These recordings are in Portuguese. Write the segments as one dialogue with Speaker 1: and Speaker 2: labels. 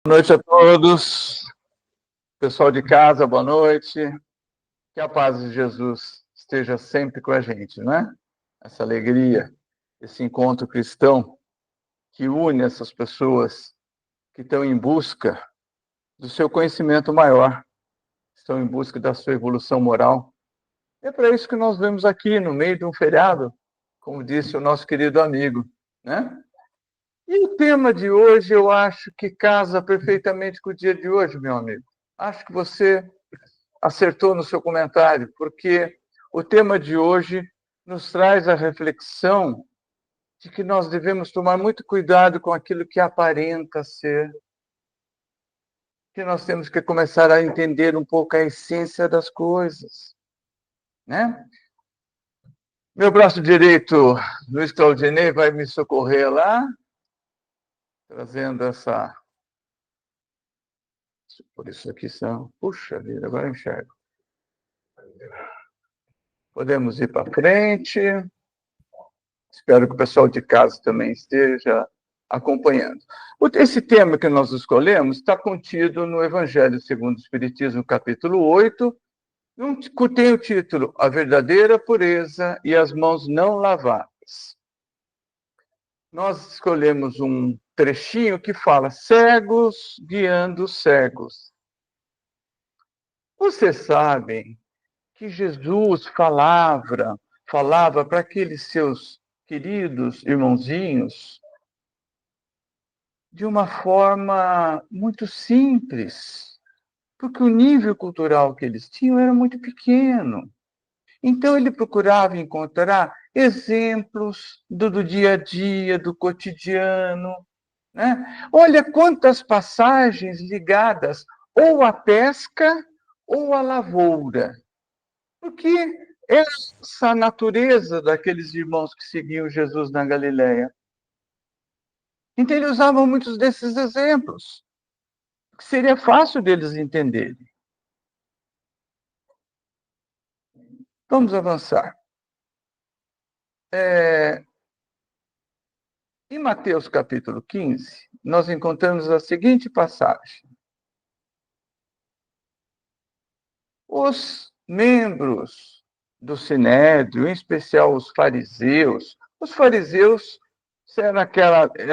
Speaker 1: Boa noite a todos. Pessoal de casa, boa noite. Que a paz de Jesus esteja sempre com a gente, né? Essa alegria, esse encontro cristão que une essas pessoas que estão em busca do seu conhecimento maior, estão em busca da sua evolução moral. É para isso que nós vemos aqui, no meio de um feriado, como disse o nosso querido amigo, né? E o tema de hoje, eu acho que casa perfeitamente com o dia de hoje, meu amigo. Acho que você acertou no seu comentário, porque o tema de hoje nos traz a reflexão de que nós devemos tomar muito cuidado com aquilo que aparenta ser, que nós temos que começar a entender um pouco a essência das coisas, né? Meu braço direito, Luiz Claudinei, vai me socorrer lá, trazendo essa... Por isso aqui são... Puxa vida, agora eu enxergo. Podemos ir para frente. Espero que o pessoal de casa também esteja acompanhando. Esse tema que nós escolhemos está contido no Evangelho segundo o Espiritismo, capítulo 8, tem o título A Verdadeira Pureza e as Mãos Não Lavadas. Nós escolhemos um trechinho que fala cegos guiando cegos. Vocês sabem que Jesus falava para aqueles seus queridos irmãozinhos de uma forma muito simples, porque o nível cultural que eles tinham era muito pequeno. Então, ele procurava encontrar exemplos do dia a dia, do cotidiano, né? Olha quantas passagens ligadas ou à pesca ou à lavoura. Porque essa natureza daqueles irmãos que seguiam Jesus na Galileia. Então, ele usava muitos desses exemplos, que seria fácil deles entenderem. Vamos avançar. Em Mateus capítulo 15, nós encontramos a seguinte passagem. Os membros do Sinédrio, em especial os fariseus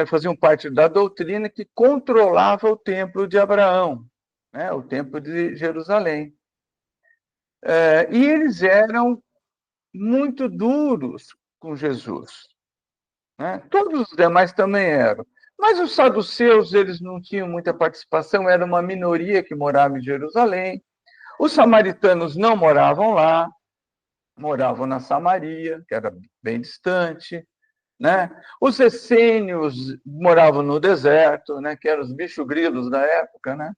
Speaker 1: faziam parte da doutrina que controlava o templo de Abraão, né, o templo de Jerusalém. E eles eram muito duros com Jesus, né? Todos os demais também eram. Mas os saduceus, eles não tinham muita participação, era uma minoria que morava em Jerusalém. Os samaritanos não moravam lá, moravam na Samaria, que era bem distante, né? Os essênios moravam no deserto, né? Que eram os bicho-grilos da época, né?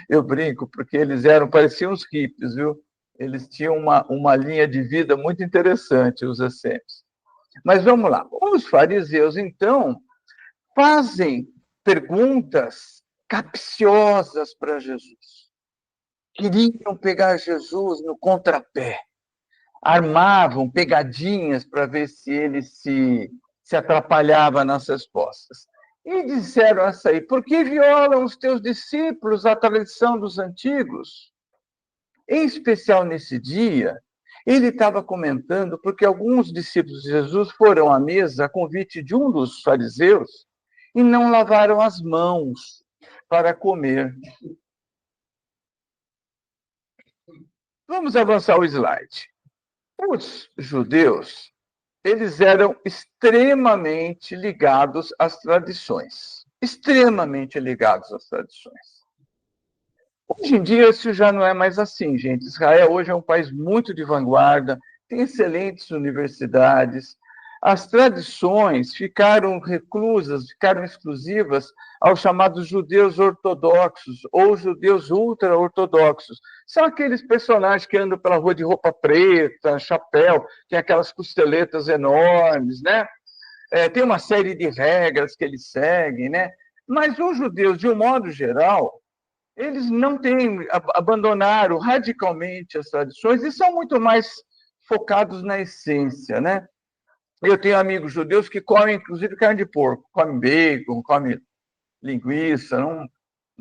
Speaker 1: Eu brinco, porque eles pareciam os hippies, viu? Eles tinham uma linha de vida muito interessante, os essênios. Mas vamos lá. Os fariseus, então, fazem perguntas capciosas para Jesus. Queriam pegar Jesus no contrapé. Armavam pegadinhas para ver se ele se atrapalhava nas respostas. E disseram essa aí, por que violam os teus discípulos a tradição dos antigos? Em especial nesse dia, ele estava comentando porque alguns discípulos de Jesus foram à mesa a convite de um dos fariseus e não lavaram as mãos para comer. Vamos avançar o slide. Os judeus, eles eram extremamente ligados às tradições. Extremamente ligados às tradições. Hoje em dia, isso já não é mais assim, gente. Israel hoje é um país muito de vanguarda, tem excelentes universidades. As tradições ficaram reclusas, ficaram exclusivas aos chamados judeus ortodoxos ou judeus ultra-ortodoxos. São aqueles personagens que andam pela rua de roupa preta, chapéu, tem aquelas costeletas enormes, né? Tem uma série de regras que eles seguem, né? Mas os judeus, de um modo geral, eles não têm, abandonaram radicalmente as tradições e são muito mais focados na essência, né? Eu tenho amigos judeus que comem, inclusive, carne de porco, comem bacon, comem linguiça,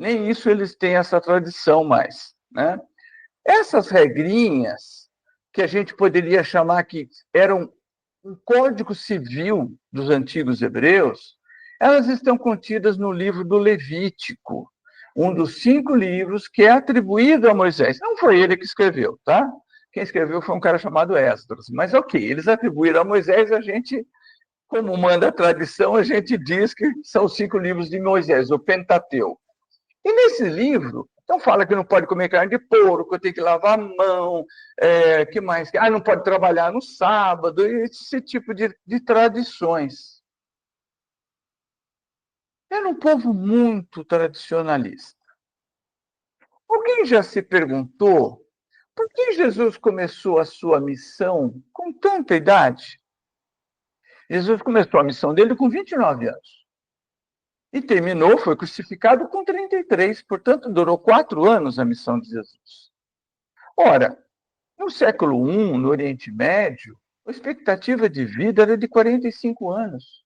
Speaker 1: Nem isso eles têm essa tradição mais, né? Essas regrinhas, que a gente poderia chamar que eram um código civil dos antigos hebreus, elas estão contidas no livro do Levítico, um dos 5 livros que é atribuído a Moisés. Não foi ele que escreveu, tá? Quem escreveu foi um cara chamado Esdras. Mas ok, eles atribuíram a Moisés, a gente, como manda a tradição, a gente diz que são os 5 livros de Moisés, o Pentateuco. E nesse livro, então fala que não pode comer carne de porco, tem que lavar a mão, que mais? Não pode trabalhar no sábado, esse tipo de tradições. Era um povo muito tradicionalista. Alguém já se perguntou por que Jesus começou a sua missão com tanta idade? Jesus começou a missão dele com 29 anos. E terminou, foi crucificado com 33, portanto, durou 4 anos a missão de Jesus. Ora, no século I, no Oriente Médio, a expectativa de vida era de 45 anos.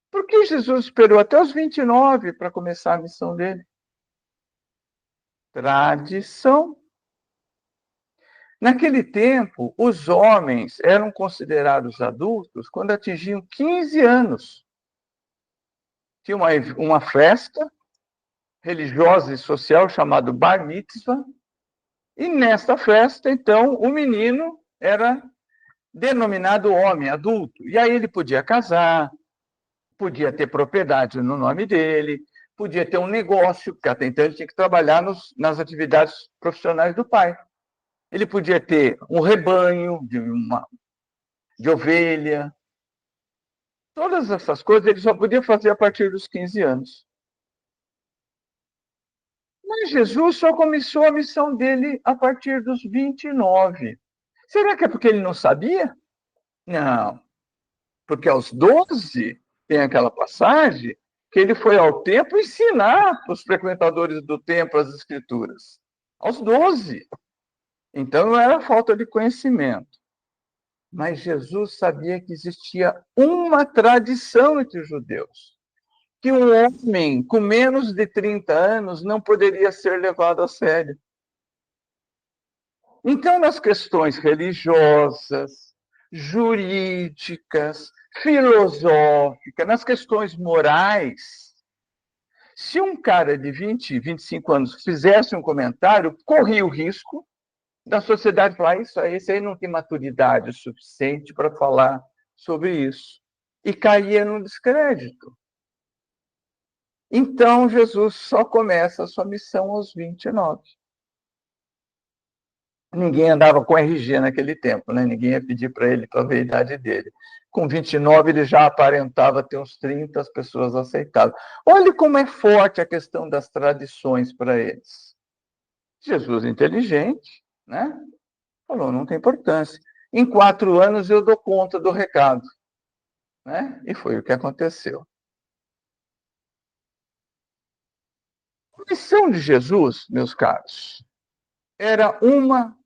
Speaker 1: Por que Jesus esperou até os 29 para começar a missão dele? Tradição. Naquele tempo, os homens eram considerados adultos quando atingiam 15 anos. Tinha uma festa religiosa e social chamada Bar Mitzvah, e nesta festa, então, o menino era denominado homem, adulto. E aí ele podia casar, podia ter propriedade no nome dele, podia ter um negócio, porque até então ele tinha que trabalhar nas atividades profissionais do pai. Ele podia ter um rebanho de ovelha. Todas essas coisas ele só podia fazer a partir dos 15 anos. Mas Jesus só começou a missão dele a partir dos 29. Será que é porque ele não sabia? Não, porque aos 12 tem aquela passagem que ele foi ao templo ensinar para os frequentadores do templo as escrituras. Aos 12. Então não era falta de conhecimento. Mas Jesus sabia que existia uma tradição entre os judeus, que um homem com menos de 30 anos não poderia ser levado a sério. Então, nas questões religiosas, jurídicas, filosóficas, nas questões morais, se um cara de 20, 25 anos fizesse um comentário, corria o risco da sociedade falar isso aí, esse aí não tem maturidade suficiente para falar sobre isso. E caía no descrédito. Então, Jesus só começa a sua missão aos 29. Ninguém andava com RG naquele tempo, né? Ninguém ia pedir para ele para ver a idade dele. Com 29, ele já aparentava ter uns 30, as pessoas aceitavam. Olha como é forte a questão das tradições para eles. Jesus, inteligente, né? Falou, não tem importância. Em 4 anos eu dou conta do recado. Né? E foi o que aconteceu. A missão de Jesus, meus caros, era uma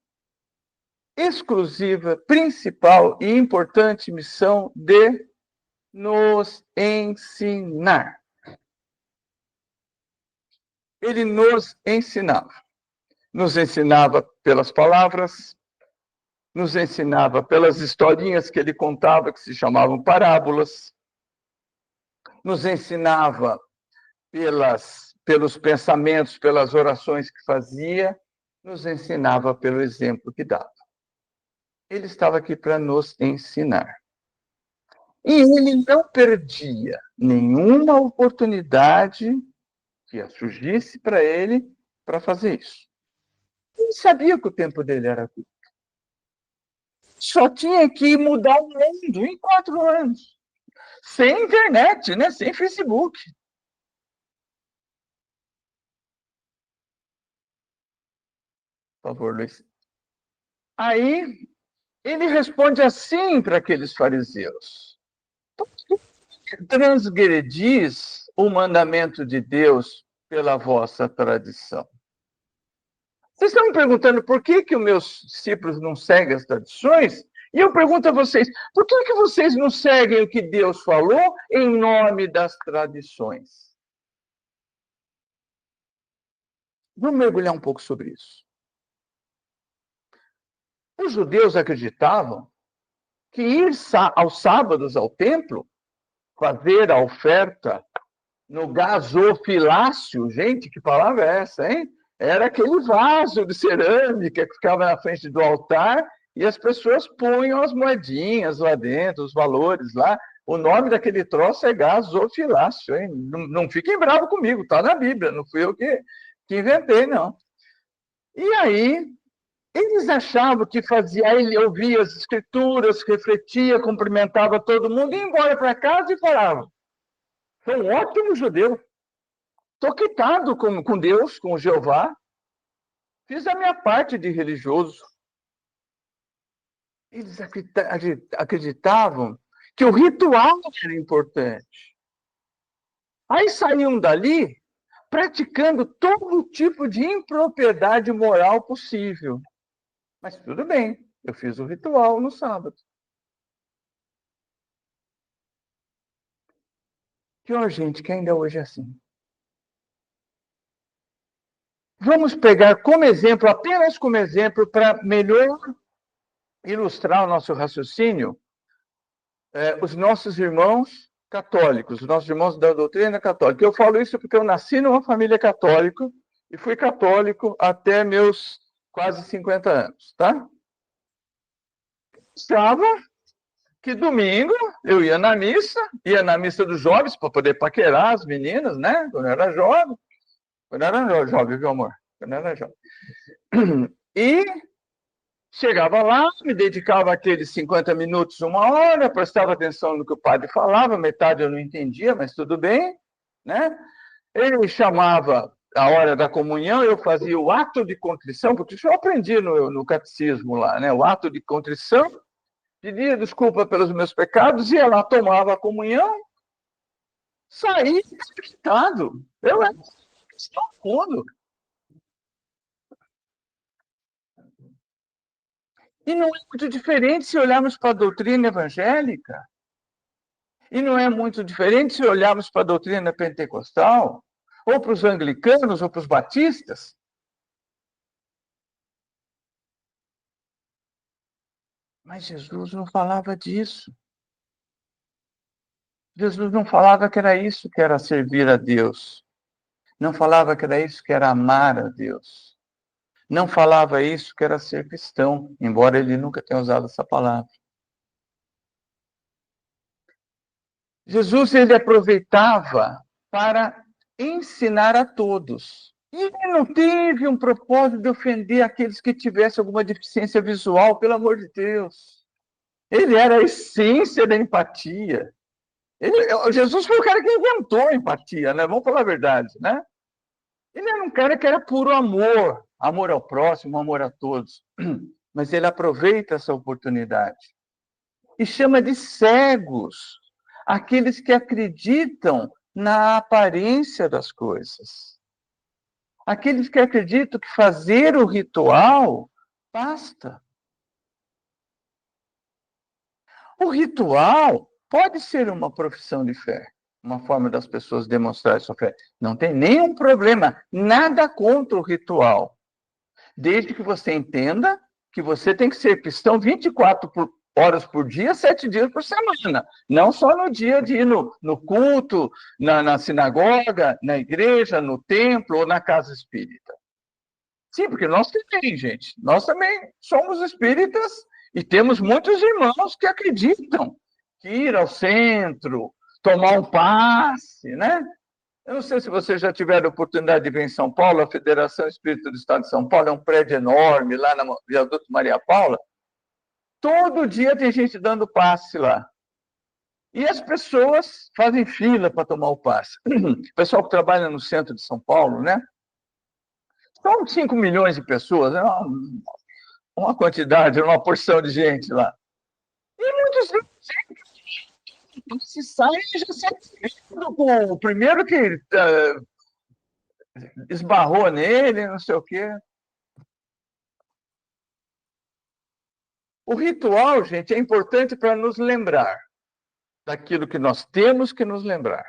Speaker 1: exclusiva, principal e importante missão de nos ensinar. Ele nos ensinava. Nos ensinava pelas palavras, nos ensinava pelas historinhas que ele contava, que se chamavam parábolas, nos ensinava pelos pensamentos, pelas orações que fazia, nos ensinava pelo exemplo que dava. Ele estava aqui para nos ensinar. E ele não perdia nenhuma oportunidade que surgisse para ele para fazer isso. Ele sabia que o tempo dele era curto. Só tinha que mudar o mundo em 4 anos. Sem internet, né? Sem Facebook. Por favor, Luiz. Aí, ele responde assim para aqueles fariseus: transgredis o mandamento de Deus pela vossa tradição. Vocês estão me perguntando por que os meus discípulos não seguem as tradições? E eu pergunto a vocês, por que vocês não seguem o que Deus falou em nome das tradições? Vamos mergulhar um pouco sobre isso. Os judeus acreditavam que ir aos sábados ao templo, fazer a oferta no gasofilácio, gente, que palavra é essa, hein? Era aquele vaso de cerâmica que ficava na frente do altar e as pessoas punham as moedinhas lá dentro, os valores lá. O nome daquele troço é gasofilácio, hein? Não fiquem bravos comigo, tá na Bíblia, não fui eu que inventei, não. E aí, eles achavam que fazia, ele ouvia as escrituras, refletia, cumprimentava todo mundo, ia embora para casa e falava: sou um ótimo judeu, estou quitado com Deus, com Jeová, fiz a minha parte de religioso. Eles acreditavam que o ritual era importante. Aí saíam dali praticando todo tipo de impropriedade moral possível. Mas tudo bem, eu fiz o ritual no sábado. Pior, gente, que ainda hoje é assim. Vamos pegar como exemplo, apenas como exemplo, para melhor ilustrar o nosso raciocínio, os nossos irmãos católicos, os nossos irmãos da doutrina católica. Eu falo isso porque eu nasci numa família católica e fui católico até meus quase 50 anos, tá? Estava que domingo eu ia na missa dos jovens para poder paquerar as meninas, né? Quando eu era jovem. Quando eu era jovem, viu, amor? Quando eu era jovem. E chegava lá, me dedicava aqueles 50 minutos, uma hora, prestava atenção no que o padre falava, metade eu não entendia, mas tudo bem, né? Ele chamava a hora da comunhão, eu fazia o ato de contrição, porque isso eu aprendi no catecismo lá, né? O ato de contrição, pedia desculpa pelos meus pecados, ia lá, tomava a comunhão, saía impactado. Eu era cristão fundo. E não é muito diferente se olharmos para a doutrina evangélica. E não é muito diferente se olharmos para a doutrina pentecostal, ou para os anglicanos, ou para os batistas. Mas Jesus não falava disso. Jesus não falava que era isso que era servir a Deus. Não falava que era isso que era amar a Deus. Não falava isso que era ser cristão, embora ele nunca tenha usado essa palavra. Jesus, ele aproveitava para ensinar a todos. E ele não teve um propósito de ofender aqueles que tivessem alguma deficiência visual, pelo amor de Deus. Ele era a essência da empatia. Jesus foi o cara que inventou a empatia, né? Vamos falar a verdade, né? Ele era um cara que era puro amor, amor ao próximo, amor a todos. Mas ele aproveita essa oportunidade e chama de cegos aqueles que acreditam na aparência das coisas. Aqueles que acreditam que fazer o ritual basta. O ritual pode ser uma profissão de fé, uma forma das pessoas demonstrarem sua fé. Não tem nenhum problema, nada contra o ritual. Desde que você entenda que você tem que ser cristão 24 horas por dia, 7 dias por semana. Não só no dia de ir no culto, na sinagoga, na igreja, no templo ou na casa espírita. Sim, porque nós também, gente. Nós também somos espíritas e temos muitos irmãos que acreditam que ir ao centro, tomar um passe, né? Eu não sei se vocês já tiveram a oportunidade de ver em São Paulo, a Federação Espírita do Estado de São Paulo é um prédio enorme lá na Viaduto Maria Paula. Todo dia tem gente dando passe lá. E as pessoas fazem fila para tomar o passe. O pessoal que trabalha no centro de São Paulo, né? São 5 milhões de pessoas, é uma quantidade, uma porção de gente lá. E muitos se saem já saem com o primeiro que esbarrou nele, não sei o quê. O ritual, gente, é importante para nos lembrar daquilo que nós temos que nos lembrar.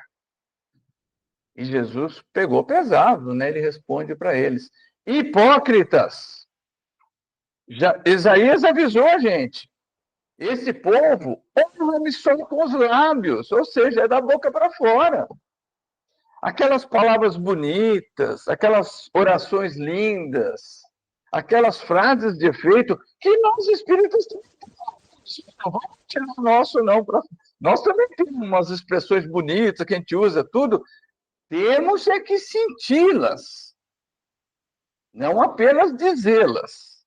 Speaker 1: E Jesus pegou pesado, né? Ele responde para eles: hipócritas! Isaías avisou a gente. Esse povo honra-me só com os lábios, ou seja, é da boca para fora. Aquelas palavras bonitas, aquelas orações lindas, aquelas frases de efeito que nós espíritos não vamos tirar o nosso, não. Nós também temos umas expressões bonitas que a gente usa, tudo. Temos é que senti-las, não apenas dizê-las.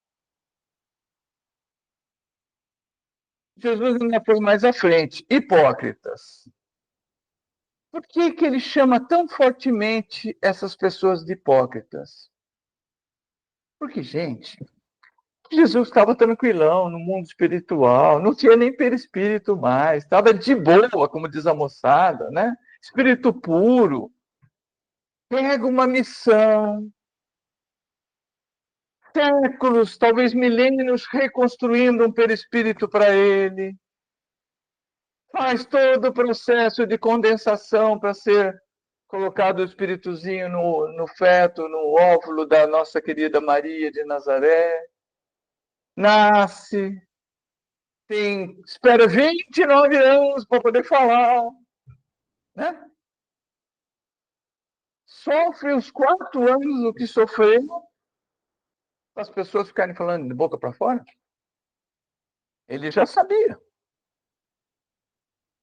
Speaker 1: Jesus ainda foi mais à frente. Hipócritas. Por que, que ele chama tão fortemente essas pessoas de hipócritas? Porque, gente, Jesus estava tranquilão no mundo espiritual, não tinha nem perispírito mais, estava de boa, como diz a moçada, né? Espírito puro. Pega uma missão, séculos, talvez milênios, reconstruindo um perispírito para ele. Faz todo o processo de condensação para ser colocado o espíritozinho no feto, no óvulo da nossa querida Maria de Nazaré. Nasce, espera 29 anos para poder falar, né? Sofre os 4 anos o que sofreu, as pessoas ficarem falando de boca para fora. Ele já sabia.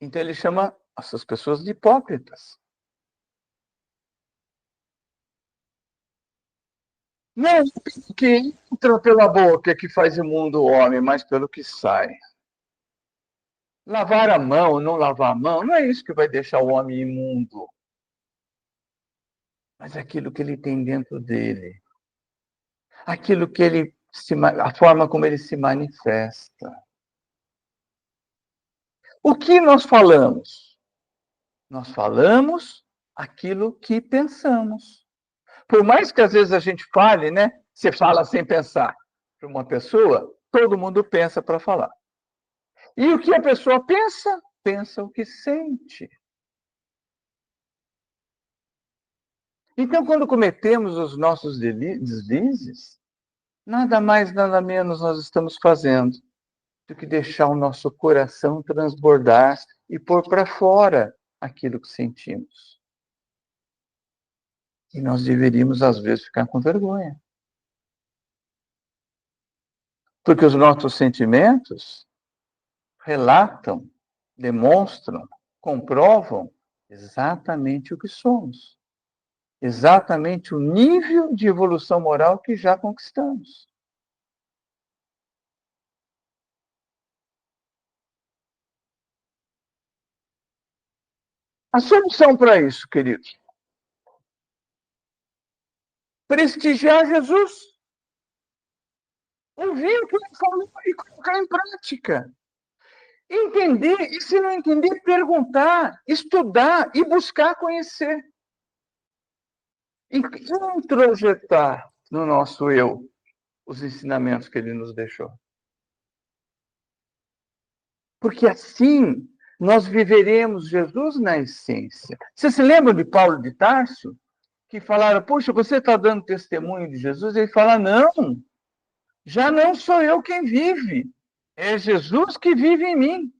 Speaker 1: Então ele chama essas pessoas de hipócritas. Não é pelo que entra pela boca que faz imundo o homem, mas pelo que sai. Lavar a mão, não lavar a mão, não é isso que vai deixar o homem imundo. Mas aquilo que ele tem dentro dele. Aquilo que ele a forma como ele se manifesta. O que nós falamos? Nós falamos aquilo que pensamos. Por mais que às vezes a gente fale, né? Você fala sem pensar para uma pessoa, todo mundo pensa para falar. E o que a pessoa pensa? Pensa o que sente. Então, quando cometemos os nossos deslizes, nada mais, nada menos nós estamos fazendo do que deixar o nosso coração transbordar e pôr para fora aquilo que sentimos. E nós deveríamos, às vezes, ficar com vergonha. Porque os nossos sentimentos relatam, demonstram, comprovam exatamente o que somos. Exatamente o nível de evolução moral que já conquistamos. A solução para isso, queridos, prestigiar Jesus, ouvir o que ele falou e colocar em prática. Entender, e se não entender, perguntar, estudar e buscar conhecer. E introjetar no nosso eu os ensinamentos que ele nos deixou. Porque assim nós viveremos Jesus na essência. Você se lembra de Paulo de Tarso? Que falaram, poxa, você está dando testemunho de Jesus? Ele fala, não, já não sou eu quem vive, é Jesus que vive em mim.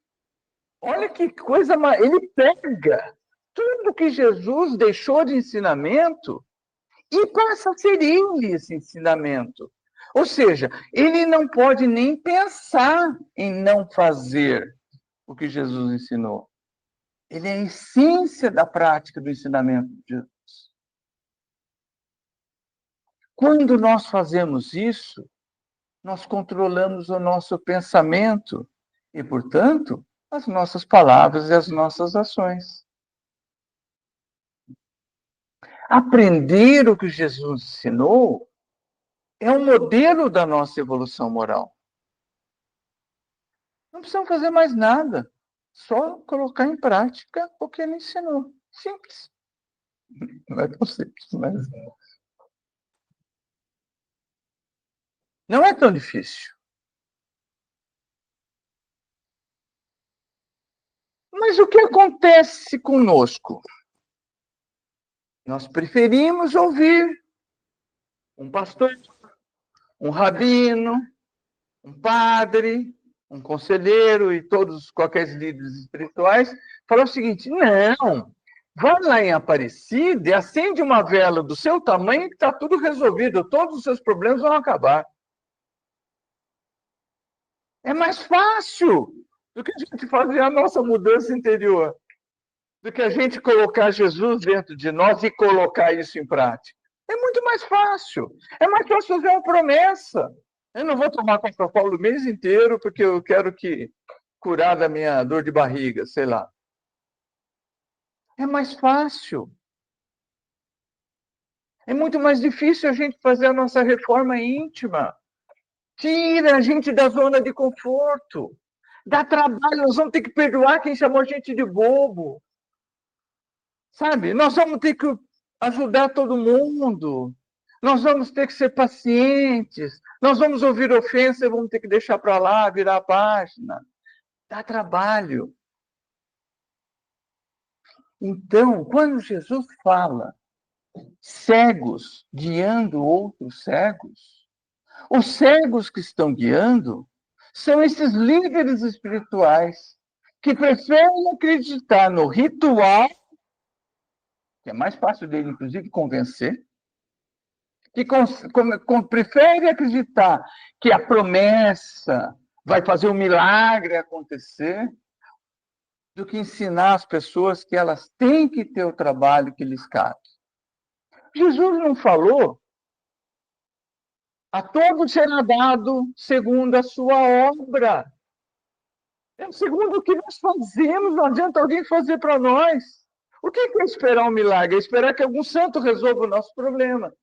Speaker 1: Olha que coisa, ele pega tudo que Jesus deixou de ensinamento e passa a ser ele esse ensinamento. Ou seja, ele não pode nem pensar em não fazer o que Jesus ensinou. Ele é a essência da prática do ensinamento de Jesus. Quando nós fazemos isso, nós controlamos o nosso pensamento e, portanto, as nossas palavras e as nossas ações. Aprender o que Jesus ensinou é um modelo da nossa evolução moral. Não precisamos fazer mais nada, só colocar em prática o que ele ensinou. Simples. Não é tão simples, mas não é tão difícil. Mas o que acontece conosco? Nós preferimos ouvir um pastor, um rabino, um padre, um conselheiro e todos qualquer líderes espirituais falar o seguinte: não, vai lá em Aparecida e acende uma vela do seu tamanho que está tudo resolvido, todos os seus problemas vão acabar. É mais fácil do que a gente fazer a nossa mudança interior, do que a gente colocar Jesus dentro de nós e colocar isso em prática. É muito mais fácil. É mais fácil fazer uma promessa. Eu não vou tomar Coca-Cola o mês inteiro porque eu quero que curar da minha dor de barriga, sei lá. É mais fácil. É muito mais difícil a gente fazer a nossa reforma íntima. Tira a gente da zona de conforto. Dá trabalho, nós vamos ter que perdoar quem chamou a gente de bobo. Sabe? Nós vamos ter que ajudar todo mundo. Nós vamos ter que ser pacientes. Nós vamos ouvir ofensa e vamos ter que deixar para lá, virar a página. Dá trabalho. Então, quando Jesus fala cegos guiando outros cegos, os cegos que estão guiando são esses líderes espirituais que preferem acreditar no ritual, que é mais fácil dele, inclusive, convencer, que prefere acreditar que a promessa vai fazer um milagre acontecer, do que ensinar as pessoas que elas têm que ter o trabalho que lhes cabe. Jesus não falou: a todos será dado segundo a sua obra. É segundo o que nós fazemos, não adianta alguém fazer para nós. O que é esperar um milagre? É esperar que algum santo resolva o nosso problema.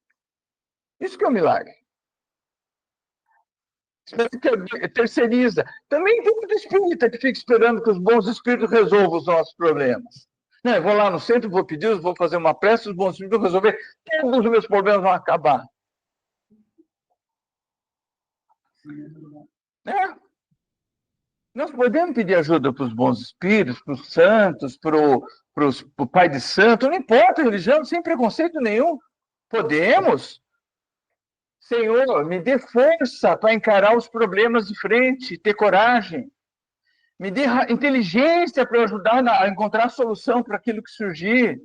Speaker 1: Isso que é um milagre. Que terceiriza. Também tem muito espírita que fica esperando que os bons espíritos resolvam os nossos problemas. Não, eu vou lá no centro, vou pedir, vou fazer uma prece, os bons espíritos vão resolver, todos os meus problemas vão acabar. É. Nós podemos pedir ajuda para os bons espíritos, para os santos, para o Pai de Santo, não importa a religião, sem preconceito nenhum. Podemos. Senhor, me dê força para encarar os problemas de frente, ter coragem. Me dê inteligência para ajudar a encontrar a solução para aquilo que surgir.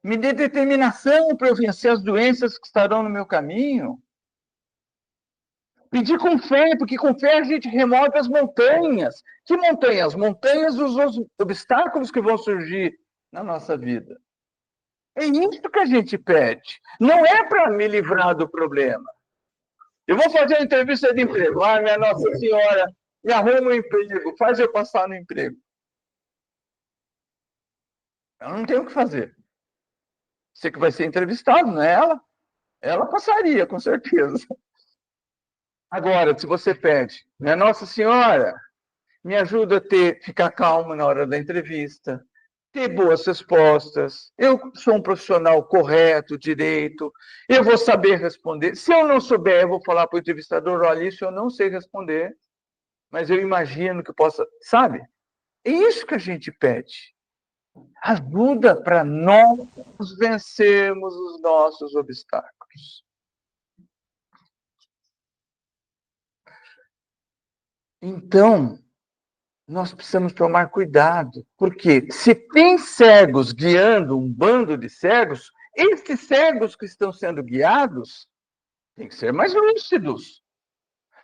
Speaker 1: Me dê determinação para eu vencer as doenças que estarão no meu caminho. Pedir com fé, porque com fé a gente remove as montanhas. Que montanhas? Montanhas dos obstáculos que vão surgir na nossa vida. É isso que a gente pede. Não é para me livrar do problema. Eu vou fazer uma entrevista de emprego. Ah, minha Nossa Senhora, me arruma um emprego, faz eu passar no emprego. Eu não tenho o que fazer. Você que vai ser entrevistado, não é ela? Ela passaria, com certeza. Agora, se você pede, minha Nossa Senhora, me ajuda a ficar calmo na hora da entrevista, ter boas respostas, eu sou um profissional correto, direito, eu vou saber responder. Se eu não souber, eu vou falar para o entrevistador: olha, isso eu não sei responder, mas eu imagino que possa, sabe? É isso que a gente pede. Ajuda para nós vencermos os nossos obstáculos. Então, nós precisamos tomar cuidado, porque se tem cegos guiando um bando de cegos, esses cegos que estão sendo guiados têm que ser mais lúcidos.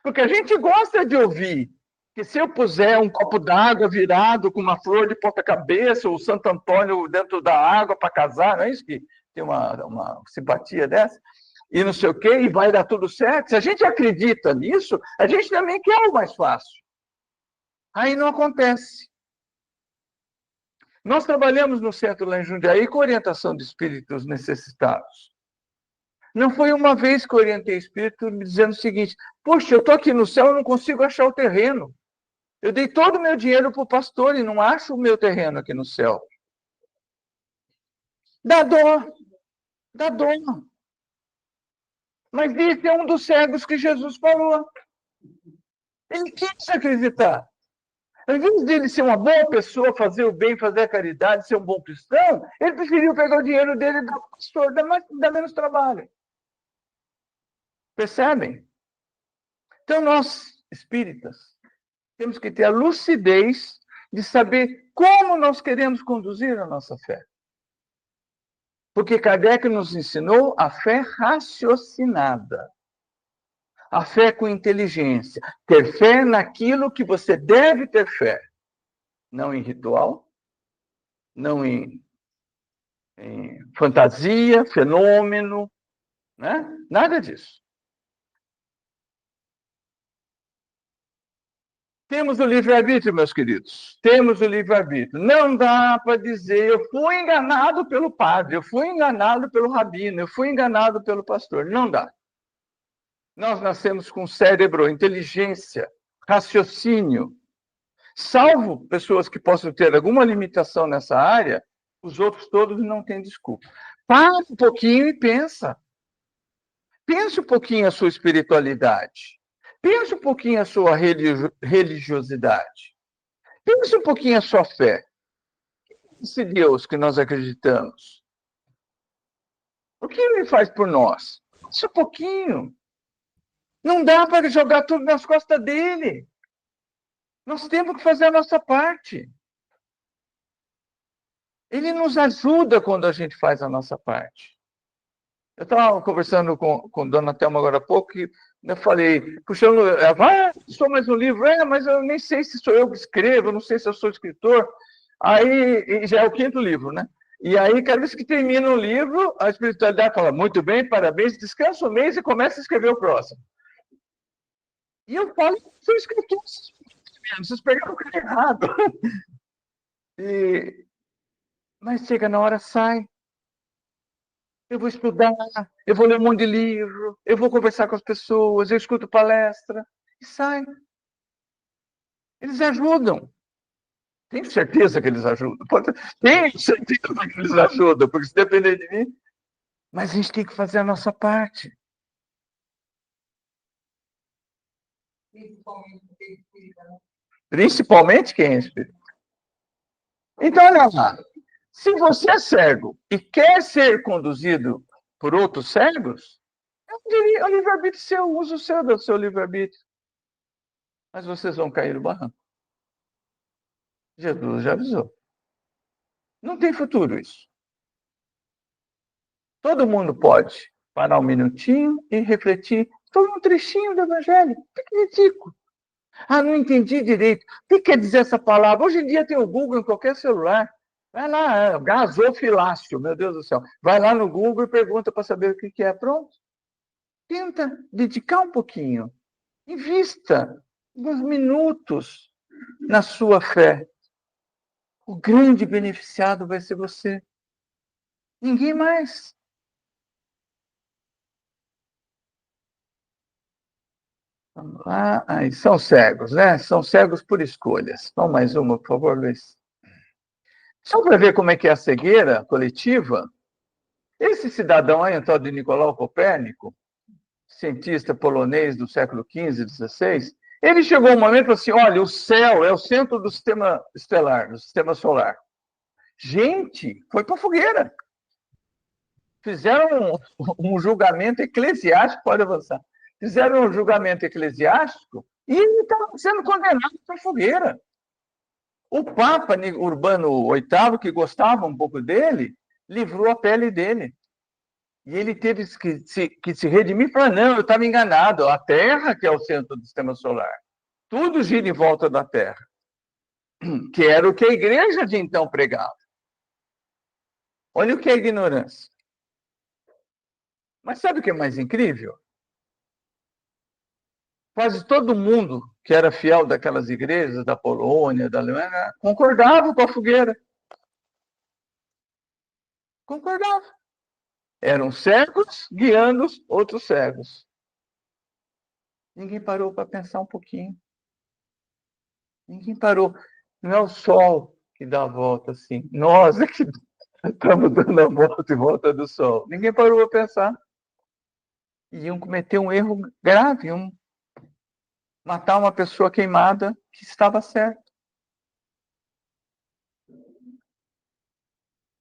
Speaker 1: Porque a gente gosta de ouvir que se eu puser um copo d'água virado com uma flor de ponta-cabeça, ou Santo Antônio dentro da água para casar, não é isso que tem uma simpatia dessa? E não sei o quê, e vai dar tudo certo. Se a gente acredita nisso, a gente também quer o mais fácil. Aí não acontece. Nós trabalhamos no centro lá em Jundiaí com orientação de espíritos necessitados. Não foi uma vez que eu orientei espírito me dizendo o seguinte: poxa, eu estou aqui no céu, eu não consigo achar o terreno. Eu dei todo o meu dinheiro para o pastor e não acho o meu terreno aqui no céu. Dá dó, dá dó. Mas esse é um dos cegos que Jesus falou. Ele quis acreditar. Ao invés dele ser uma boa pessoa, fazer o bem, fazer a caridade, ser um bom cristão, ele preferiu pegar o dinheiro dele e dar para o pastor, dá menos trabalho. Percebem? Então, nós, espíritas, temos que ter a lucidez de saber como nós queremos conduzir a nossa fé. Porque Kardec nos ensinou a fé raciocinada. A fé com inteligência. Ter fé naquilo que você deve ter fé. Não em ritual, não em fantasia, fenômeno, né? Nada disso. Temos o livre-arbítrio, meus queridos. Temos o livre-arbítrio. Não dá para dizer, eu fui enganado pelo padre, eu fui enganado pelo rabino, eu fui enganado pelo pastor. Não dá. Nós nascemos com cérebro, inteligência, raciocínio. Salvo pessoas que possam ter alguma limitação nessa área, os outros todos não têm desculpa. Para um pouquinho e pensa. Pense um pouquinho a sua espiritualidade. Pense um pouquinho a sua religiosidade. Pense um pouquinho a sua fé. Esse Deus que nós acreditamos. O que ele faz por nós? Pense um pouquinho. Não dá para jogar tudo nas costas dele. Nós temos que fazer a nossa parte. Ele nos ajuda quando a gente faz a nossa parte. Eu estava conversando com Dona Thelma agora há pouco e eu falei, puxando, sou mais um livro, mas eu nem sei se sou eu que escrevo, não sei se eu sou escritor. Aí, já é o 5º livro, né? E aí, cada vez que termina o livro, a espiritualidade fala, muito bem, parabéns, descansa um mês e começa a escrever o próximo. E eu falo, sou escritor, vocês pegaram o cara errado. Mas chega na hora, sai. Eu vou estudar, eu vou ler um monte de livro, eu vou conversar com as pessoas, eu escuto palestra, e sai. Eles ajudam. Tenho certeza que eles ajudam. Tenho certeza que eles ajudam, porque se depender de mim. Mas a gente tem que fazer a nossa parte. Principalmente quem é espírita. Então, olha lá. Se você é cego e quer ser conduzido por outros cegos, eu diria, o livre-arbítrio seu, usa o seu livre-arbítrio. Mas vocês vão cair no barranco. Jesus já avisou. Não tem futuro isso. Todo mundo pode parar um minutinho e refletir sobre um trechinho do Evangelho. Pequenitico. Não entendi direito. O que quer dizer essa palavra? Hoje em dia tem o Google em qualquer celular. Vai lá, gasofilácio, meu Deus do céu. Vai lá no Google e pergunta para saber o que é. Pronto. Tenta dedicar um pouquinho. Invista alguns minutos na sua fé. O grande beneficiado vai ser você. Ninguém mais. Vamos lá. São cegos, né? São cegos por escolhas. Vamos mais uma, por favor, Luiz. Só para ver como é que é a cegueira coletiva, esse cidadão aí, tal de Nicolau Copérnico, cientista polonês do século XV, XVI, ele chegou um momento e falou assim, olha, o céu é o centro do sistema estelar, do sistema solar. Gente, foi para a fogueira. Fizeram um julgamento eclesiástico, pode avançar. Fizeram um julgamento eclesiástico e ele estava sendo condenado para a fogueira. O Papa Urbano VIII, que gostava um pouco dele, livrou a pele dele. E ele teve que se redimir e falar, não, eu estava enganado, a Terra que é o centro do sistema solar. Tudo gira em volta da Terra. Que era o que a igreja de então pregava. Olha o que é ignorância. Mas sabe o que é mais incrível? Quase todo mundo que era fiel daquelas igrejas, da Polônia, da Alemanha, concordava com a fogueira. Concordava. Eram cegos guiando outros cegos. Ninguém parou para pensar um pouquinho. Ninguém parou. Não é o sol que dá a volta assim. Nós é que estamos dando a volta em volta do sol. Ninguém parou para pensar. Iam cometer um erro grave, matar uma pessoa queimada que estava certo.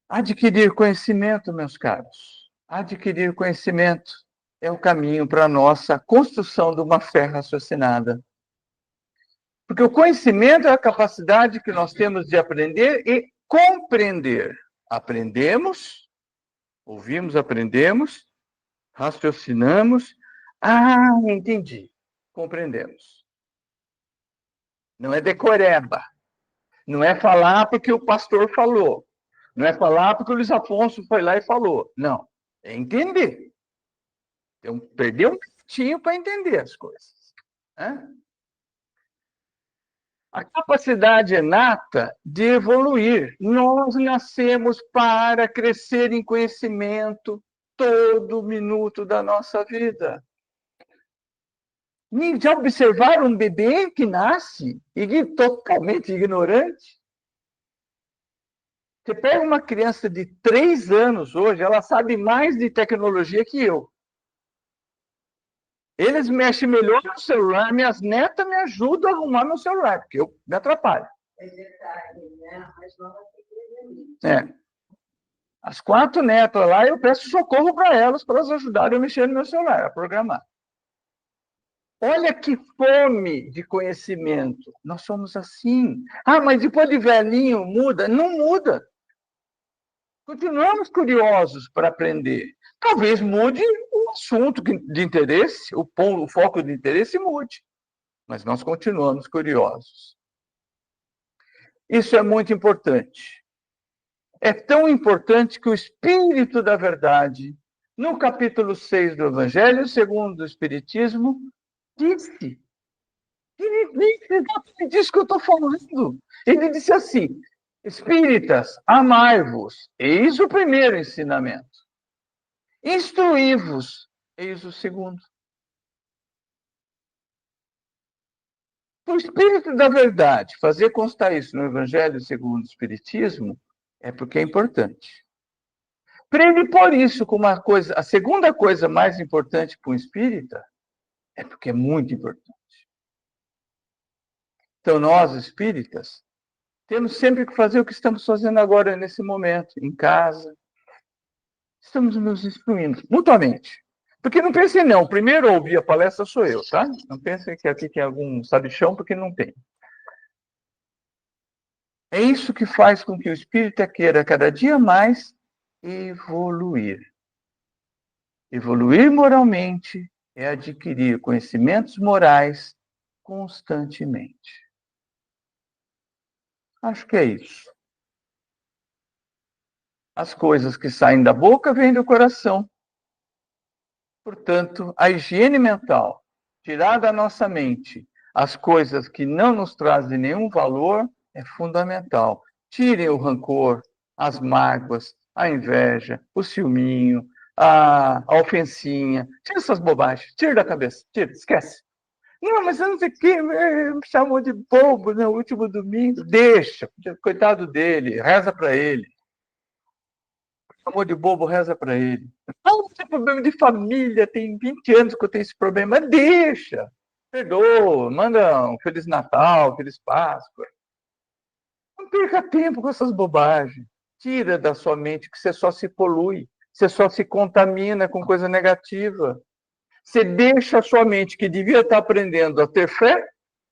Speaker 1: Adquirir conhecimento, meus caros. Adquirir conhecimento é o caminho para a nossa construção de uma fé raciocinada. Porque o conhecimento é a capacidade que nós temos de aprender e compreender. Aprendemos, ouvimos, aprendemos, raciocinamos. Ah, entendi. Compreendemos. Não é decoreba. Não é falar porque o pastor falou. Não é falar porque o Luiz Afonso foi lá e falou. Não. É entender. Então, perdeu um minutinho para entender as coisas. Né? A capacidade inata de evoluir. Nós nascemos para crescer em conhecimento todo minuto da nossa vida. Já observaram um bebê que nasce totalmente ignorante? Você pega uma criança de 3 anos hoje, ela sabe mais de tecnologia que eu. Eles mexem melhor no celular, minhas netas me ajudam a arrumar meu celular, porque eu me atrapalho. É. As 4 netas lá, eu peço socorro para elas ajudarem a mexer no meu celular, a programar. Olha que fome de conhecimento. Nós somos assim. Ah, mas depois de velhinho muda? Não muda. Continuamos curiosos para aprender. Talvez mude o assunto de interesse, o foco de interesse mude, mas nós continuamos curiosos. Isso é muito importante. É tão importante que o Espírito da Verdade, no capítulo 6 do Evangelho segundo o Espiritismo, disse. Ele disse que eu estou falando. Ele disse assim: Espíritas, amai-vos, eis o primeiro ensinamento. Instruí-vos, eis o segundo. O Espírito da Verdade, fazer constar isso no Evangelho segundo o Espiritismo, é porque é importante. Para ele pôr isso como uma coisa, a segunda coisa mais importante para um espírita, é porque é muito importante. Então, nós, espíritas, temos sempre que fazer o que estamos fazendo agora, nesse momento, em casa. Estamos nos instruindo, mutuamente. Porque não pensem, não. Primeiro a ouvir a palestra sou eu, tá? Não pensem que aqui tem algum sabichão, porque não tem. É isso que faz com que o espírita queira cada dia mais evoluir. Evoluir moralmente é adquirir conhecimentos morais constantemente. Acho que é isso. As coisas que saem da boca vêm do coração. Portanto, a higiene mental, tirar da nossa mente as coisas que não nos trazem nenhum valor, é fundamental. Tirem o rancor, as mágoas, a inveja, o ciúminho, a ofensinha. Tira essas bobagens, tira da cabeça, tira, esquece. Não, mas eu não sei o que, me chamou de bobo no último domingo. Deixa, coitado dele, reza para ele. Chamou de bobo, reza para ele. Não, tem problema de família, tem 20 anos que eu tenho esse problema. Deixa, perdoa, manda um Feliz Natal, Feliz Páscoa. Não perca tempo com essas bobagens. Tira da sua mente que você só se polui, você só se contamina com coisa negativa. Você deixa a sua mente, que devia estar aprendendo a ter fé,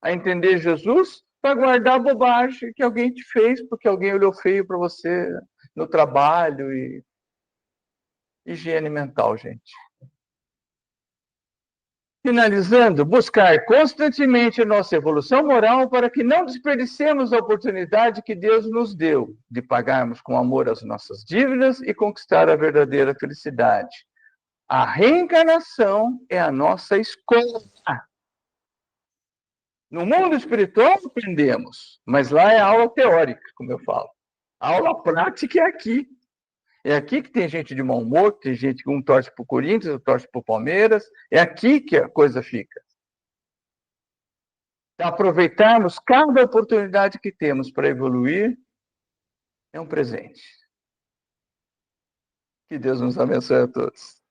Speaker 1: a entender Jesus, para guardar a bobagem que alguém te fez, porque alguém olhou feio para você no trabalho. E higiene mental, gente. Finalizando, buscar constantemente nossa evolução moral para que não desperdicemos a oportunidade que Deus nos deu de pagarmos com amor as nossas dívidas e conquistar a verdadeira felicidade. A reencarnação é a nossa escola. No mundo espiritual aprendemos, mas lá é aula teórica, como eu falo. A aula prática é aqui. É aqui que tem gente de mau humor, tem gente que um torce para o Corinthians, outro torce para o Palmeiras. É aqui que a coisa fica. Então, aproveitarmos cada oportunidade que temos para evoluir é um presente. Que Deus nos abençoe a todos.